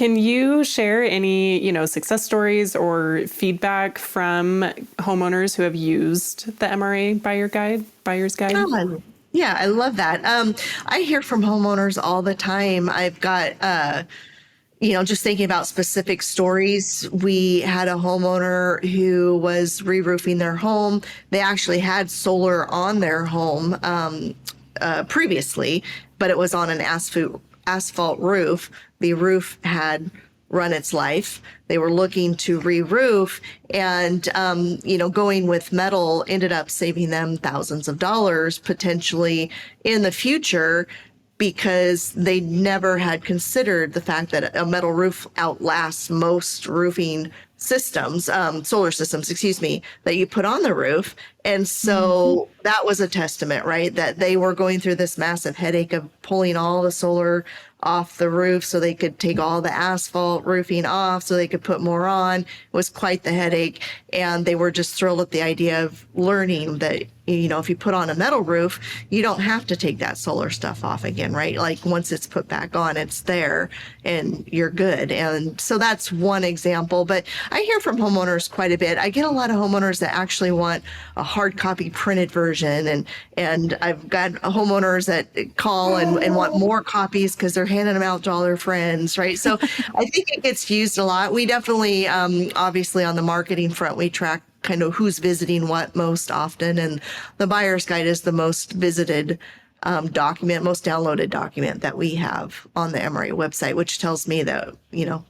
Can you share any, success stories or feedback from homeowners who have used the MRA buyer's guide? Yeah, I love that. I hear from homeowners all the time. I've got, just thinking about specific stories. We had a homeowner who was re-roofing their home. They actually had solar on their home previously, but it was on an asphalt roof. The roof had run its life. They were looking to re-roof, and going with metal ended up saving them thousands of dollars potentially in the future, because they never had considered the fact that a metal roof outlasts most roofing systems, solar systems, excuse me, that you put on the roof. And so that was a testament, right? That they were going through this massive headache of pulling all the solar off the roof so they could take all the asphalt roofing off so they could put more on. It was quite the headache. And they were just thrilled at the idea of learning that, if you put on a metal roof, you don't have to take that solar stuff off again, right? Like once it's put back on, it's there and you're good. And so that's one example. But I hear from homeowners quite a bit. I get a lot of homeowners that actually want a hard copy printed version. And I've got homeowners that call and want more copies because they're handing them out to all their friends, right? So I think it gets used a lot. We definitely, obviously on the marketing front, we track kind of who's visiting what most often. And the buyer's guide is the most visited document, most downloaded document that we have on the MRA website, which tells me that,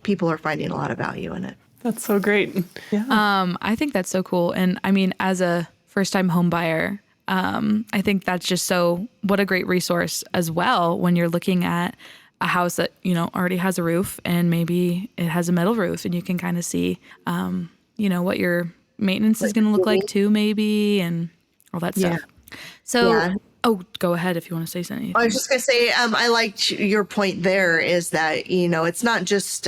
people are finding a lot of value in it. That's so great. Yeah. I think that's so cool. And I mean, as a first-time home buyer, I think that's just what a great resource as well when you're looking at a house that, already has a roof and maybe it has a metal roof, and you can kind of see, what your maintenance is going to look like too, maybe, and all that stuff. So, go ahead if you want to say something. I was just going to say, I liked your point there is that, it's not just,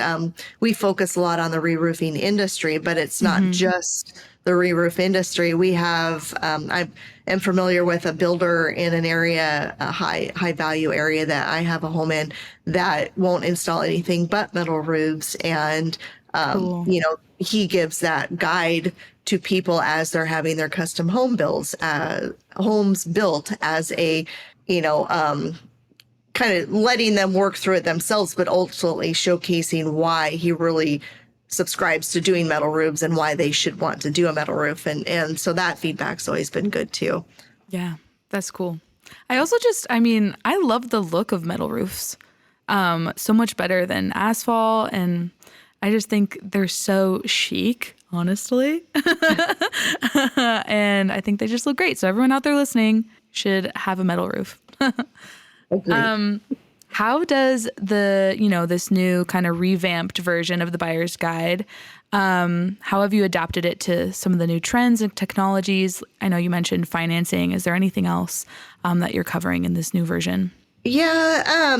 we focus a lot on the re-roofing industry, but it's not just the re-roof industry. We have, I am familiar with a builder in an area, a high value area that I have a home in, that won't install anything but metal roofs. And, Cool. he gives that guide to people as they're having their custom homes built as a, kind of letting them work through it themselves, but ultimately showcasing why he really subscribes to doing metal roofs and why they should want to do a metal roof. And so that feedback's always been good too. Yeah, that's cool. I also I love the look of metal roofs. So much better than asphalt. And I just think they're so chic, honestly. And I think they just look great. So everyone out there listening should have a metal roof. How does this new kind of revamped version of the buyer's guide, how have you adapted it to some of the new trends and technologies? I know you mentioned financing. Is there anything else that you're covering in this new version? Yeah,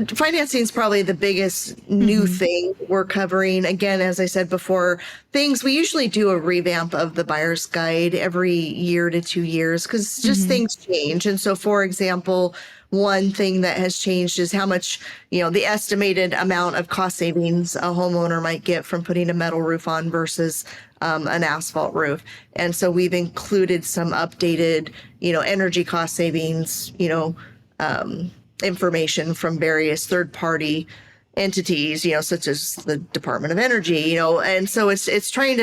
financing is probably the biggest new thing we're covering. Again, as I said before, we usually do a revamp of the buyer's guide every year to 2 years because just things change. And so, for example, one thing that has changed is how much, the estimated amount of cost savings a homeowner might get from putting a metal roof on versus an asphalt roof. And so we've included some updated, energy cost savings, information from various third-party entities, such as the Department of Energy, and so it's trying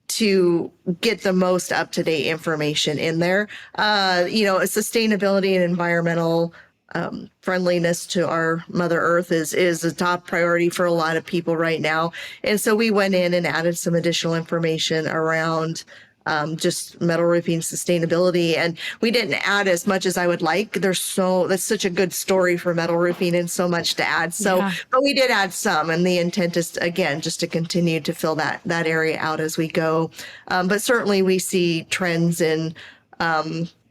to get the most up-to-date information in there. Sustainability and environmental friendliness to our Mother Earth is a top priority for a lot of people right now. And so we went in and added some additional information around just metal roofing sustainability. And we didn't add as much as I would like. That's such a good story for metal roofing and so much to add. So, but we did add some, and the intent is, again, just to continue to fill that area out as we go. But certainly we see trends in,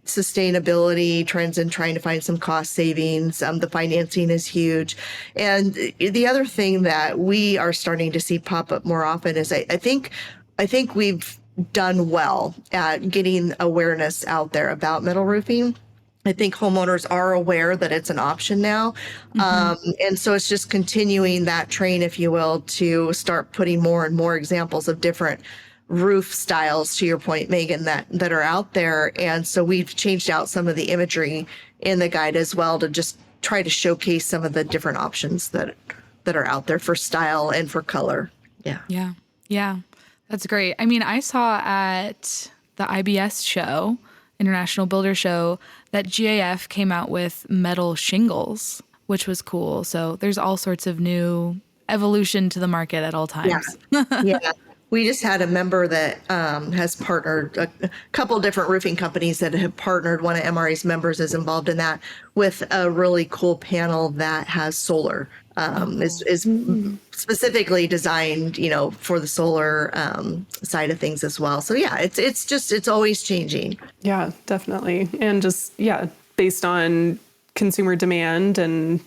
sustainability, trends in trying to find some cost savings. The financing is huge. And the other thing that we are starting to see pop up more often is I think we've done well at getting awareness out there about metal roofing. I think homeowners are aware that it's an option now. And so it's just continuing that train, if you will, to start putting more and more examples of different roof styles, to your point, Megan, that are out there. And so we've changed out some of the imagery in the guide as well to just try to showcase some of the different options that are out there for style and for color. Yeah. Yeah. Yeah. That's great. I mean, I saw at the IBS show, International Builder Show, that GAF came out with metal shingles, which was cool. So there's all sorts of new evolution to the market at all times. Yeah. We just had a member that has partnered, a couple different roofing companies that have partnered. One of MRA's members is involved in that with a really cool panel that has solar. Is specifically designed, for the solar side of things as well. So yeah, it's always changing. Yeah, definitely. And just, based on consumer demand and,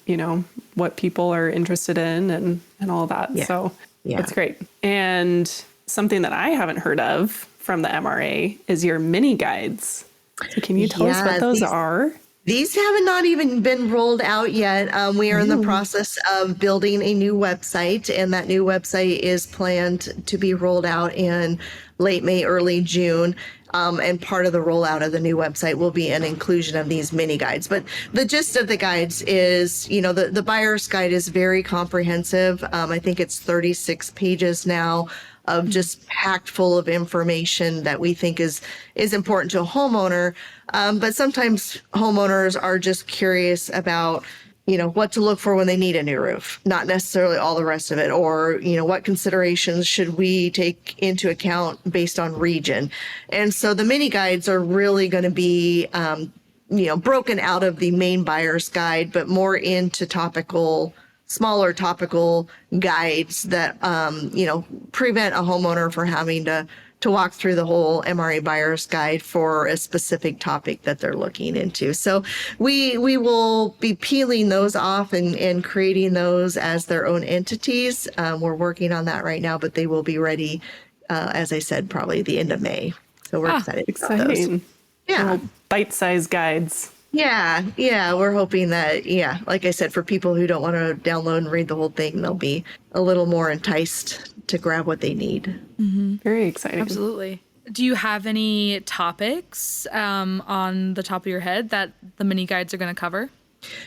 what people are interested in and all that. Yeah. So Yeah. that's great. And something that I haven't heard of from the MRA is your mini guides. So can you tell us what those are? These have not even been rolled out yet. We are in the process of building a new website, and that new website is planned to be rolled out in late May, early June. And part of the rollout of the new website will be an inclusion of these mini guides. But the gist of the guides is, the buyer's guide is very comprehensive. I think it's 36 pages now of just packed full of information that we think is important to a homeowner. But sometimes homeowners are just curious about, what to look for when they need a new roof, not necessarily all the rest of it, or, what considerations should we take into account based on region. And so the mini guides are really going to be, broken out of the main buyer's guide, but more into smaller topical guides that, prevent a homeowner from having to walk through the whole MRA buyer's guide for a specific topic that they're looking into. So we will be peeling those off and creating those as their own entities. We're working on that right now, but they will be ready, as I said, probably the end of May. So we're excited about those. Yeah. Little bite-sized guides. Yeah. We're hoping that, like I said, for people who don't want to download and read the whole thing, they'll be a little more enticed to grab what they need. Very exciting. Absolutely. Do you have any topics on the top of your head that the mini guides are going to cover?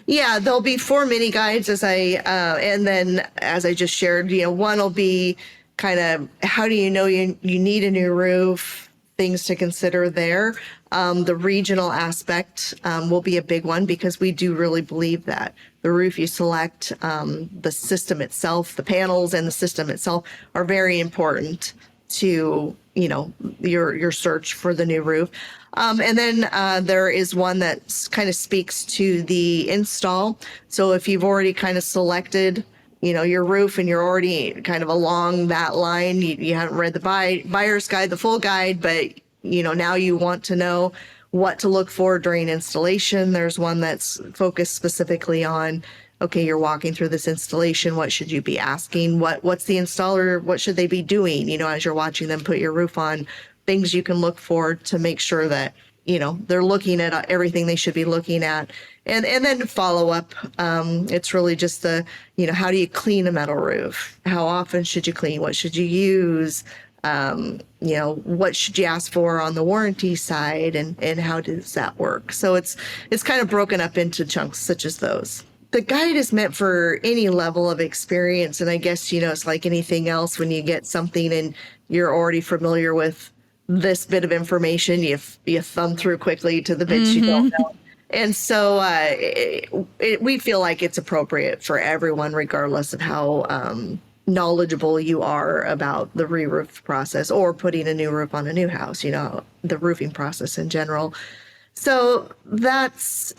Yeah, there'll be 4 mini guides and then as I just shared, one will be kind of how do you know you need a new roof, things to consider there. The regional aspect will be a big one because we do really believe that the roof you select, the system itself, the panels and the system itself are very important to, your search for the new roof. And then there is one that kind of speaks to the install. So if you've already kind of selected, your roof and you're already kind of along that line, you haven't read the buyer's guide, the full guide, but now you want to know what to look for during installation. There's one that's focused specifically on, okay, you're walking through this installation. What should you be asking? What's the installer? What should they be doing? As you're watching them put your roof on, things you can look for to make sure that, they're looking at everything they should be looking at. And then follow up. It's really just how do you clean a metal roof? How often should you clean? What should you use? What should you ask for on the warranty side and how does that work? So it's kind of broken up into chunks such as those. The guide is meant for any level of experience. And I guess, it's like anything else when you get something and you're already familiar with this bit of information, you thumb through quickly to the bits you don't know. And so we feel like it's appropriate for everyone, regardless of how knowledgeable you are about the re-roof process or putting a new roof on a new house, the roofing process in general. So that's,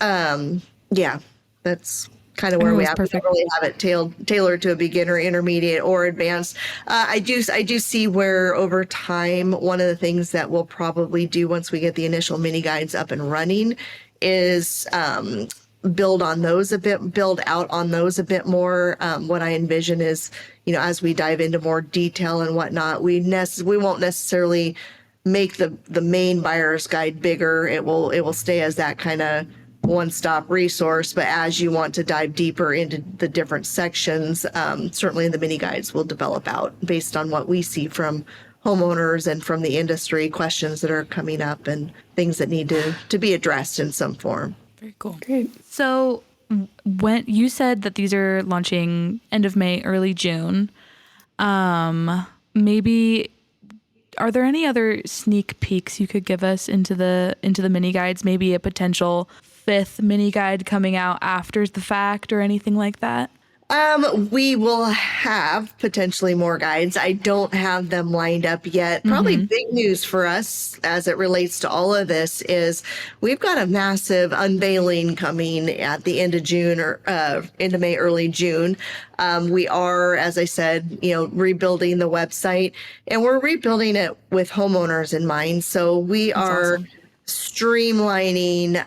that's kind of where we have. We don't really have it tailored to a beginner, intermediate, or advanced. I do see where over time, one of the things that we'll probably do once we get the initial mini guides up and running is build out on those a bit more. What I envision is, as we dive into more detail and whatnot, we won't necessarily make the main buyer's guide bigger. It will stay as that kind of one-stop resource. But as you want to dive deeper into the different sections, certainly the mini guides will develop out based on what we see from homeowners and from the industry, questions that are coming up and things that need to be addressed in some form. Very cool. Great. So when you said that these are launching end of May, early June, maybe are there any other sneak peeks you could give us into the mini guides? Maybe a potential 5th mini guide coming out after the fact or anything like that? We will have potentially more guides. I don't have them lined up yet. Probably big news for us as it relates to all of this is we've got a massive unveiling coming at the end of June or end of May, early June. We are, as I said, rebuilding the website, and we're rebuilding it with homeowners in mind. So we are awesome. streamlining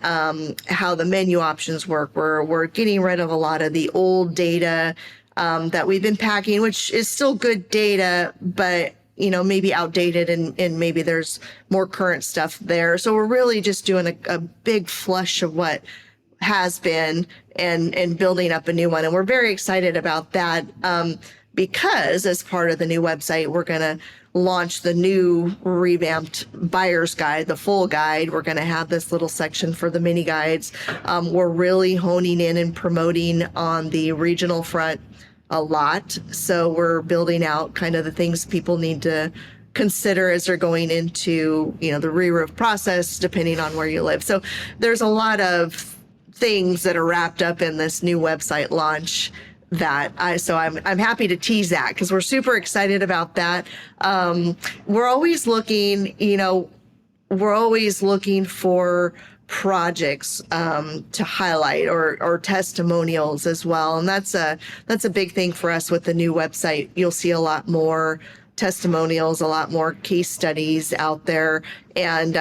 how the menu options work. We're getting rid of a lot of the old data that we've been packing, which is still good data, but maybe outdated and maybe there's more current stuff there. So we're really just doing a big flush of what has been and building up a new one. And we're very excited about that because as part of the new website, we're going to launch the new revamped buyer's guide, the full guide. We're going to have this little section for the mini guides. We're really honing in and promoting on the regional front a lot. So we're building out kind of the things people need to consider as they're going into, the re-roof process, depending on where you live. So there's a lot of things that are wrapped up in this new website launch that I'm happy to tease that because we're super excited about that. We're always looking for projects to highlight or testimonials as well. And that's a big thing for us with the new website. You'll see a lot more testimonials, a lot more case studies out there, and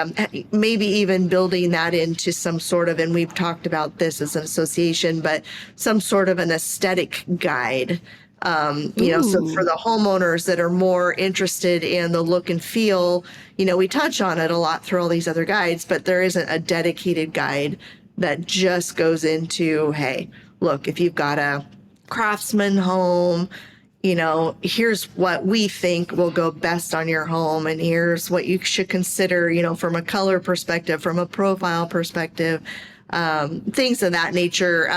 maybe even building that into some sort of, and we've talked about this as an association, but some sort of an aesthetic guide. So for the homeowners that are more interested in the look and feel, we touch on it a lot through all these other guides, but there isn't a dedicated guide that just goes into, hey, look, if you've got a craftsman home, here's what we think will go best on your home. And here's what you should consider, from a color perspective, from a profile perspective, things of that nature.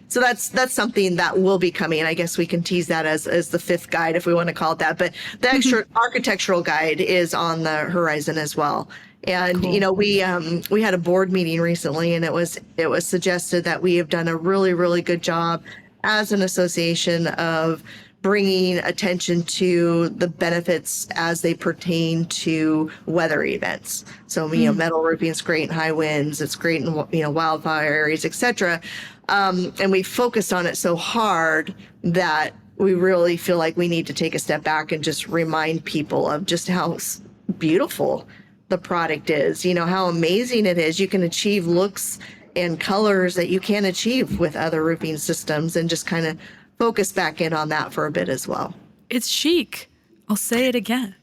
So that's something that will be coming. I guess we can tease that as the 5th guide, if we want to call it that. But the extra architectural guide is on the horizon as well. And, cool. We had a board meeting recently, and it was suggested that we have done a really, really good job as an association of bringing attention to the benefits as they pertain to weather events. So, metal roofing is great in high winds. It's great in, wildfire areas, et cetera. And we focused on it so hard that we really feel like we need to take a step back and just remind people of just how beautiful the product is, how amazing it is. You can achieve looks and colors that you can't achieve with other roofing systems, and just kind of focus back in on that for a bit as well. It's chic. I'll say it again.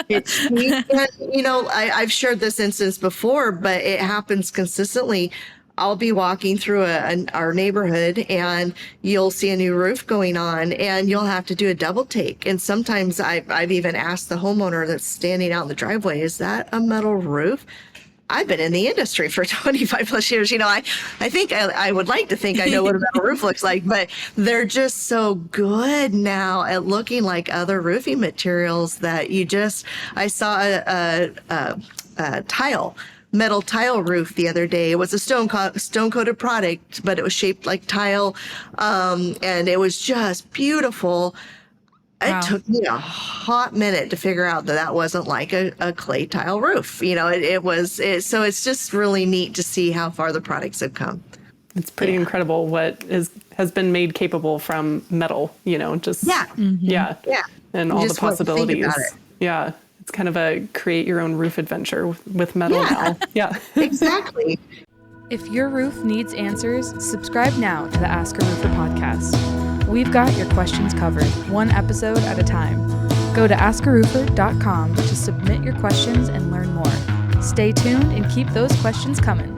It's chic. And, I've shared this instance before, but it happens consistently. I'll be walking through our neighborhood, and you'll see a new roof going on, and you'll have to do a double take. And sometimes I've even asked the homeowner that's standing out in the driveway, is that a metal roof? I've been in the industry for 25 plus years. I think I would like to think I know what a metal roof looks like, but they're just so good now at looking like other roofing materials that I saw a metal tile roof the other day. It was a stone coated product, but it was shaped like tile. And it was just beautiful. Wow. It took me a hot minute to figure out that wasn't like a clay tile roof. So it's just really neat to see how far the products have come. It's pretty incredible what has been made capable from metal, just. Yeah. Mm-hmm. Yeah. Yeah. And all the possibilities. Yeah. It's kind of a create your own roof adventure with metal now. Yeah. Exactly. If your roof needs answers, subscribe now to the AskARoofer podcast. We've got your questions covered, one episode at a time. Go to AskARoofer.com to submit your questions and learn more. Stay tuned and keep those questions coming.